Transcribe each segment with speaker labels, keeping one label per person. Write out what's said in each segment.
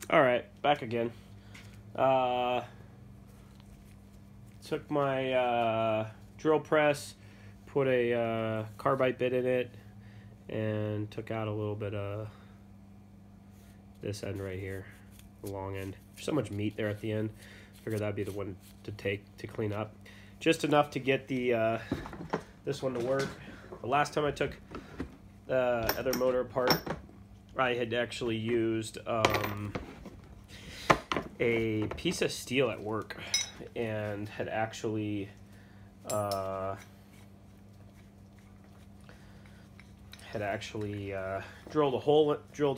Speaker 1: All right, back again. Took my drill press, put a carbide bit in it, and took out a little bit of this end right here, the long end. There's so much meat there at the end. Figured that'd be the one to take to clean up. Just enough to get the this one to work. The last time I took the other motor apart, I had actually used a piece of steel at work and had actually drilled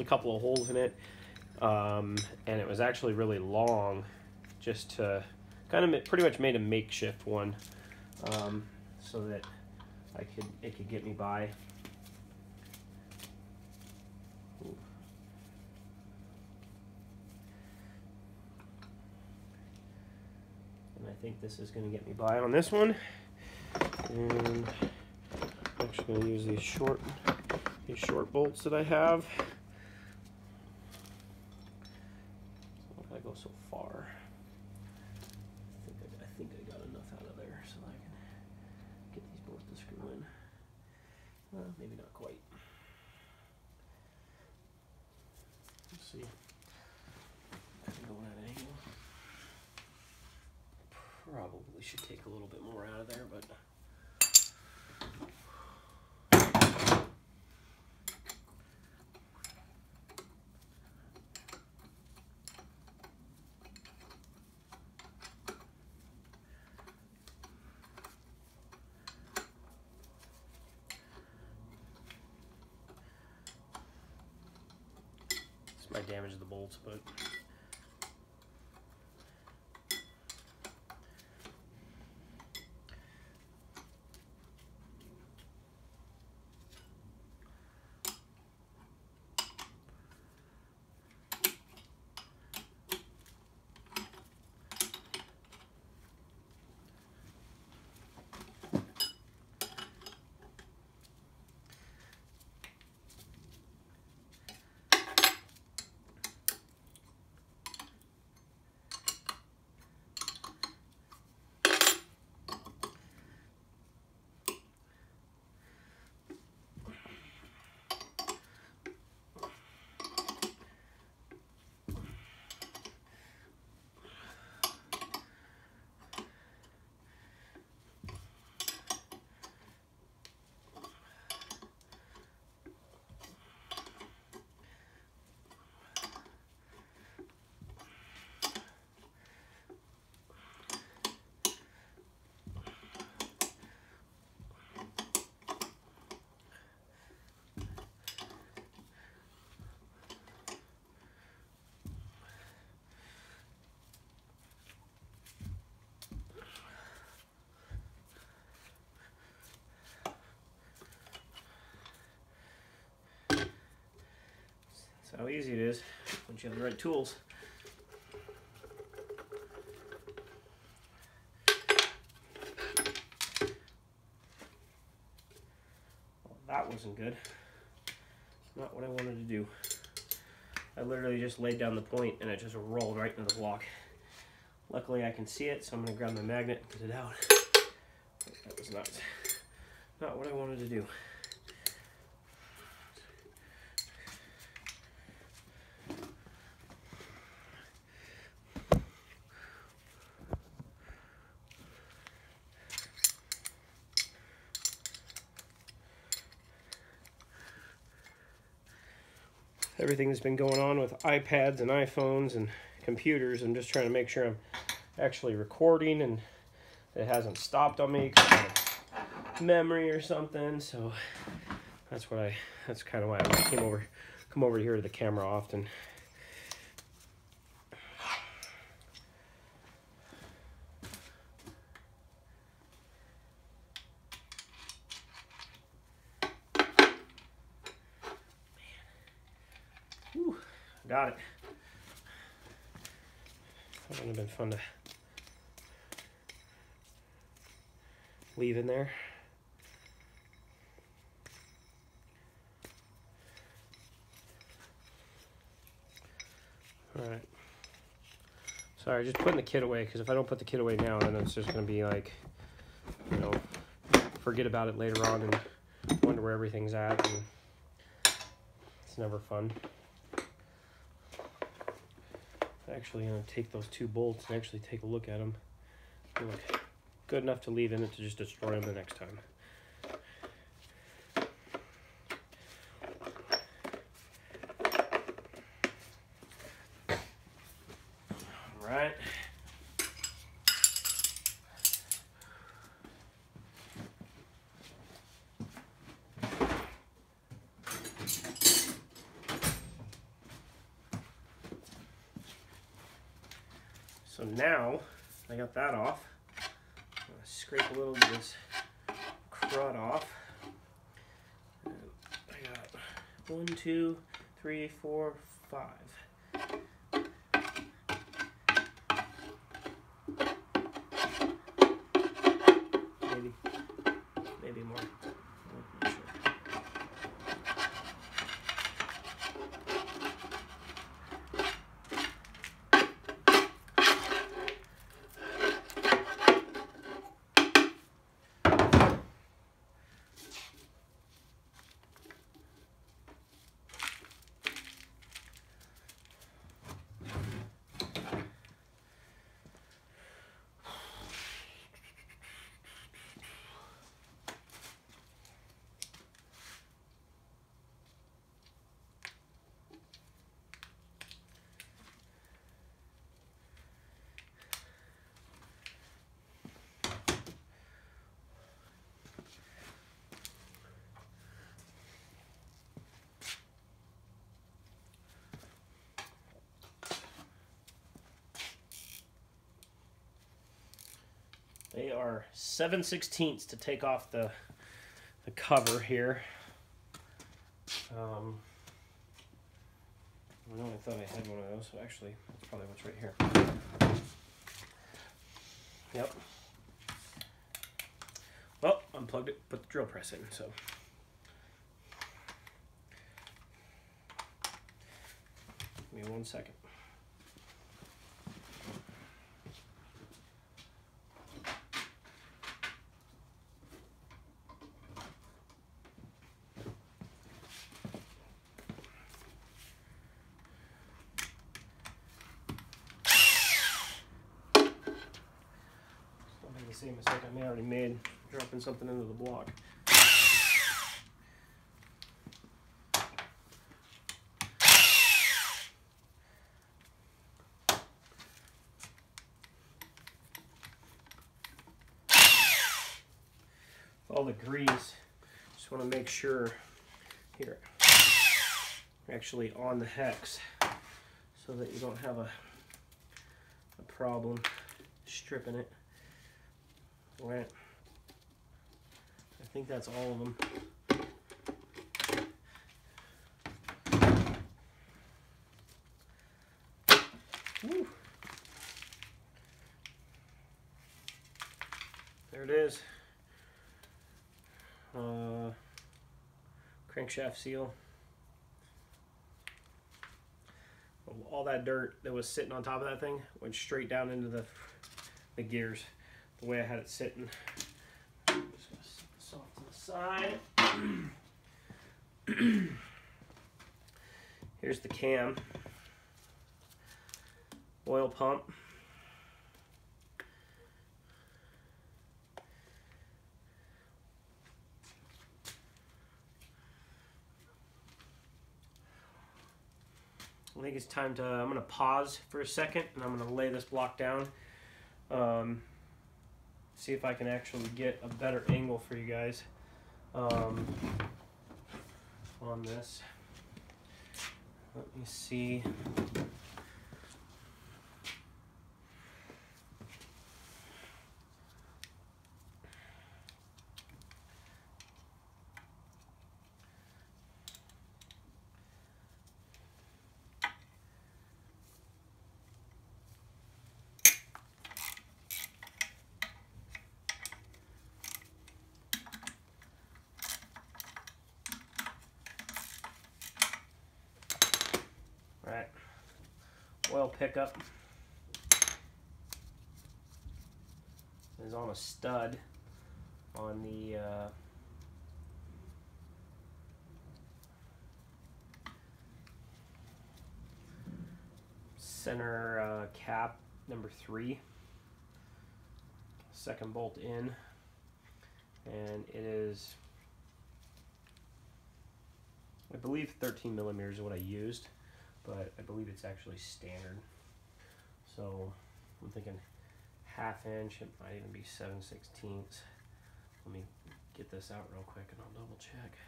Speaker 1: a couple of holes in it, and it was actually really long, just to kind of pretty much made a makeshift one, so that it could get me by. Ooh. And I think this is going to get me by on this one. And I'm actually going to use these short bolts that I have. Why did I go so far? I think I got enough out of there so I can get these both to screw in. Well, maybe not quite. Let's see. Kind of going at an angle. Probably should take a little bit more out of there, but this might damage the bolts, but that's how easy it is once you have the right tools. Well, that wasn't good. Not what I wanted to do. I literally just laid down the point and it just rolled right into the block. Luckily I can see it, so I'm going to grab my magnet and get it out. That was not what I wanted to do. Everything that's been going on with iPads and iPhones and computers, I'm just trying to make sure I'm actually recording and it hasn't stopped on me because of memory or something. So that's kind of why I come over here to the camera often. Whew, got it. That would have been fun to leave in there. All right. Sorry, just putting the kit away, because if I don't put the kit away now, then it's just going to be like, you know, forget about it later on and wonder where everything's at. And it's never fun. I'm actually going to take those 2 bolts and actually take a look at them. They look good enough to leave in it to just destroy them the next time. All right. So now I got that off. I'm gonna scrape a little of this crud off. And I got 1, 2, 3, 4, 5. Maybe more. I'm not sure. They are 7/16 to take off the cover here. I thought I had one of those, so actually that's probably what's right here. Yep. Well, unplugged it, put the drill press in, so. Give me 1 second. The same mistake I already made, dropping something into the block. All the grease, just want to make sure here, actually on the hex, so that you don't have a problem stripping it. Right. I think that's all of them. Woo. There it is. Crankshaft seal. All that dirt that was sitting on top of that thing went straight down into the gears. The way I had it sitting. Just gonna set this off to the side. Here's the cam. Oil pump. I think it's time to, I'm gonna pause for a second and I'm gonna lay this block down. See if I can actually get a better angle for you guys on this. Let me see. Right. oil pickup is on a stud on the center cap number 3, second bolt in, and it is, I believe 13 millimeters is what I used, but I believe it's actually standard. So I'm thinking 1/2 inch, it might even be 7/16. Let me get this out real quick and I'll double check.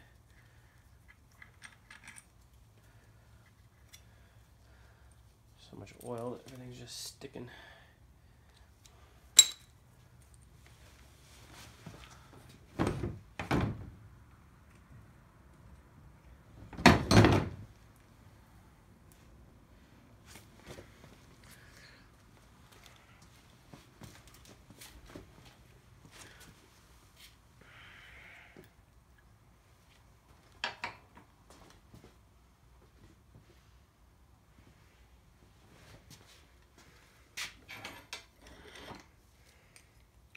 Speaker 1: So much oil that everything's just sticking.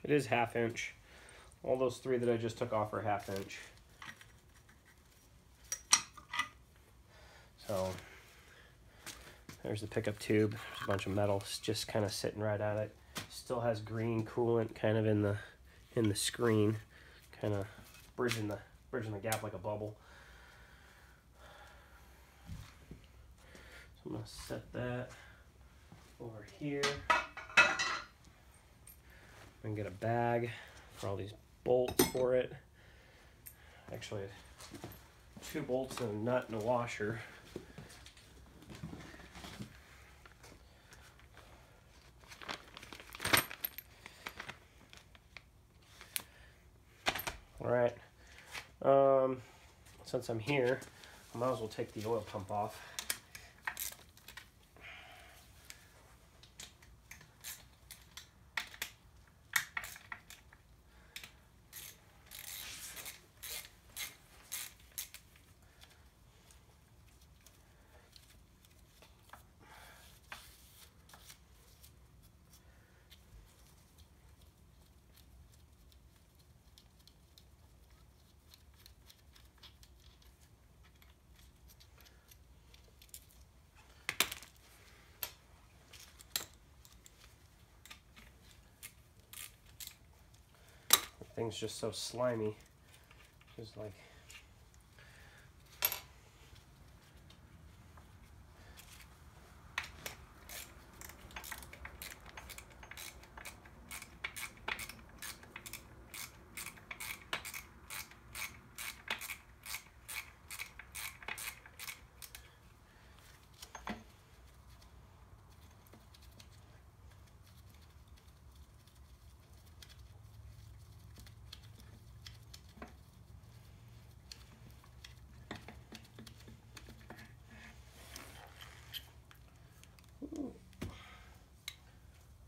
Speaker 1: It is 1/2 inch. All those 3 that I just took off are 1/2 inch. So there's the pickup tube. There's a bunch of metal just kind of sitting right at it. Still has green coolant kind of in the screen, kind of bridging the gap like a bubble. So I'm gonna set that over here. And get a bag for all these bolts for it. Actually, 2 bolts and a nut and a washer. All right. Since I'm here, I might as well take the oil pump off. Thing's just so slimy. Just like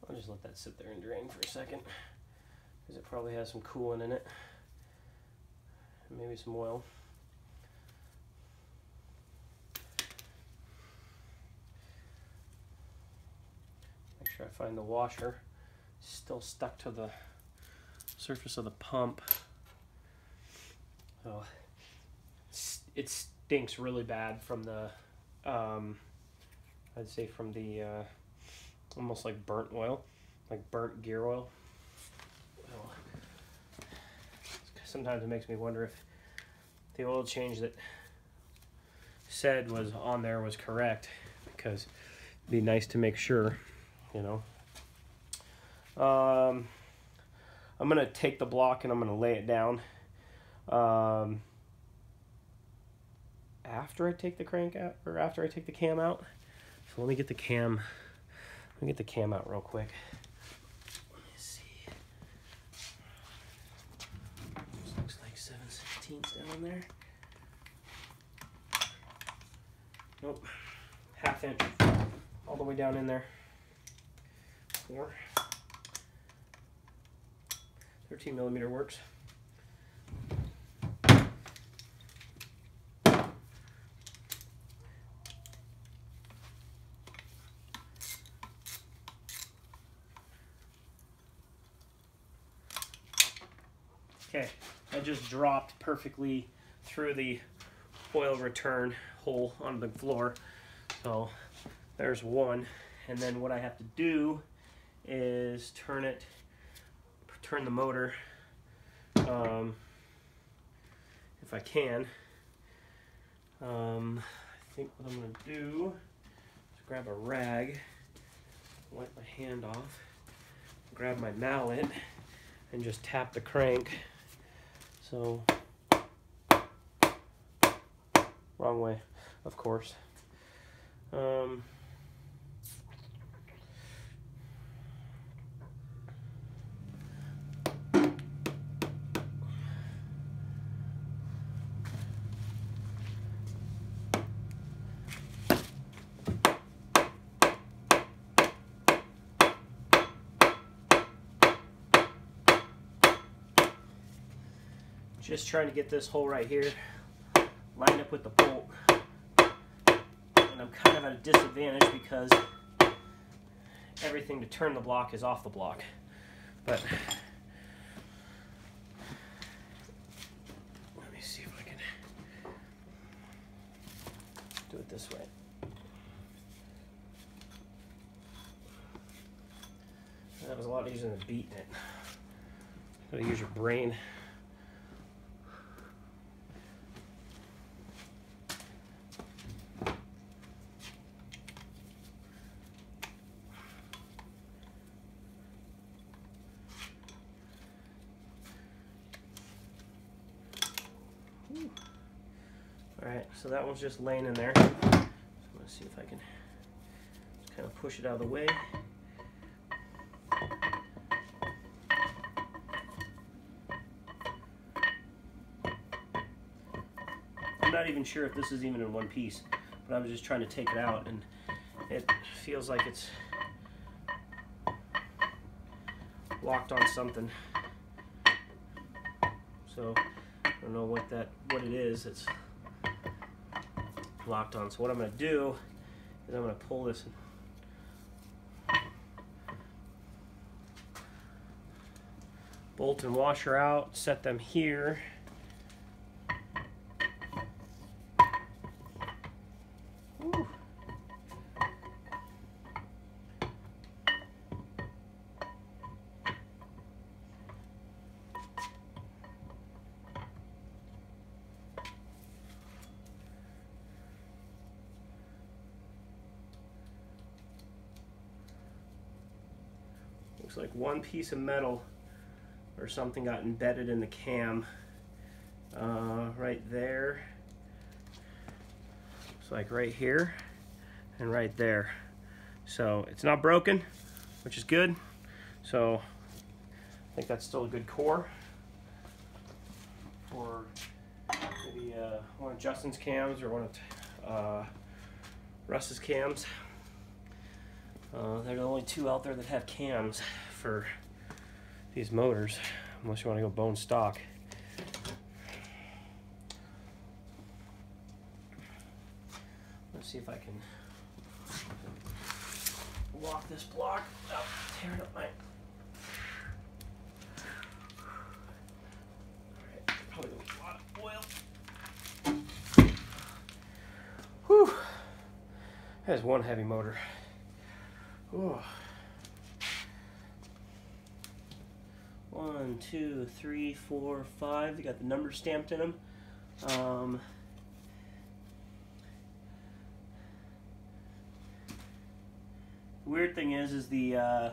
Speaker 1: I'll just let that sit there and drain for a second, because it probably has some coolant in it, and maybe some oil. Make sure I find the washer. Still stuck to the surface of the pump. So it stinks really bad from the, I'd say from the, almost like burnt oil, like burnt gear oil. Well, sometimes it makes me wonder if the oil change that said was on there was correct, because it'd be nice to make sure, you know. I'm gonna take the block and I'm gonna lay it down after I take the crank out, or after I take the cam out. So let me get the cam. Let me get the cam out real quick. Let me see. This looks like 7/16 down there. Nope. 1/2 inch. All the way down in there. 4. 13 millimeter works. Okay, I just dropped perfectly through the oil return hole on the floor. So there's one. And then what I have to do is turn the motor, if I can. I think what I'm going to do is grab a rag, wipe my hand off, grab my mallet, and just tap the crank. So, wrong way, of course. Just trying to get this hole right here lined up with the bolt. And I'm kind of at a disadvantage because everything to turn the block is off the block. But let me see if I can do it this way. That was a lot easier than beating it. Gotta use your brain. Alright, so that one's just laying in there. So I'm going to see if I can just kind of push it out of the way. I'm not even sure if this is even in one piece, but I was just trying to take it out, and it feels like it's locked on something. So I don't know what it is. It's locked on. So what I'm going to do is I'm going to pull this bolt and washer out, set them here. Whew. Looks like one piece of metal or something got embedded in the cam right there. It's like right here and right there. So it's not broken, which is good. So I think that's still a good core for maybe one of Justin's cams or one of Russ's cams. They're the only two out there that have cams for these motors, unless you want to go bone stock. Let's see if I can walk this block without tearing up my... Alright, probably a lot of oil. Whew. That is one heavy motor. Ooh. 1, 2, 3, 4, 5. They got the numbers stamped in them. Weird thing is the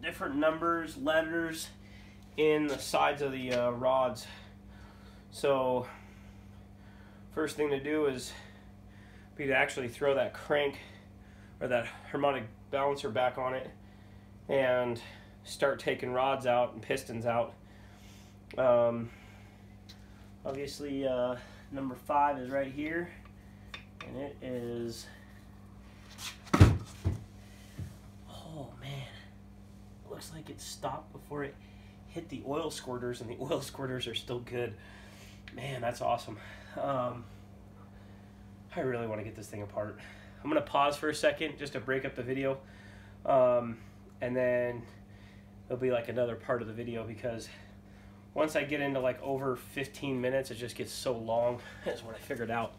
Speaker 1: different numbers, letters in the sides of the rods. So first thing to do is be to actually throw that crank or that harmonic balancer back on it and start taking rods out and pistons out. Obviously number 5 is right here, and it is, oh man, looks like it stopped before it hit the oil squirters, and the oil squirters are still good. Man, that's awesome. I really want to get this thing apart. I'm going to pause for a second just to break up the video. and then it'll be like another part of the video, because once I get into like over 15 minutes, it just gets so long. That's what I figured out.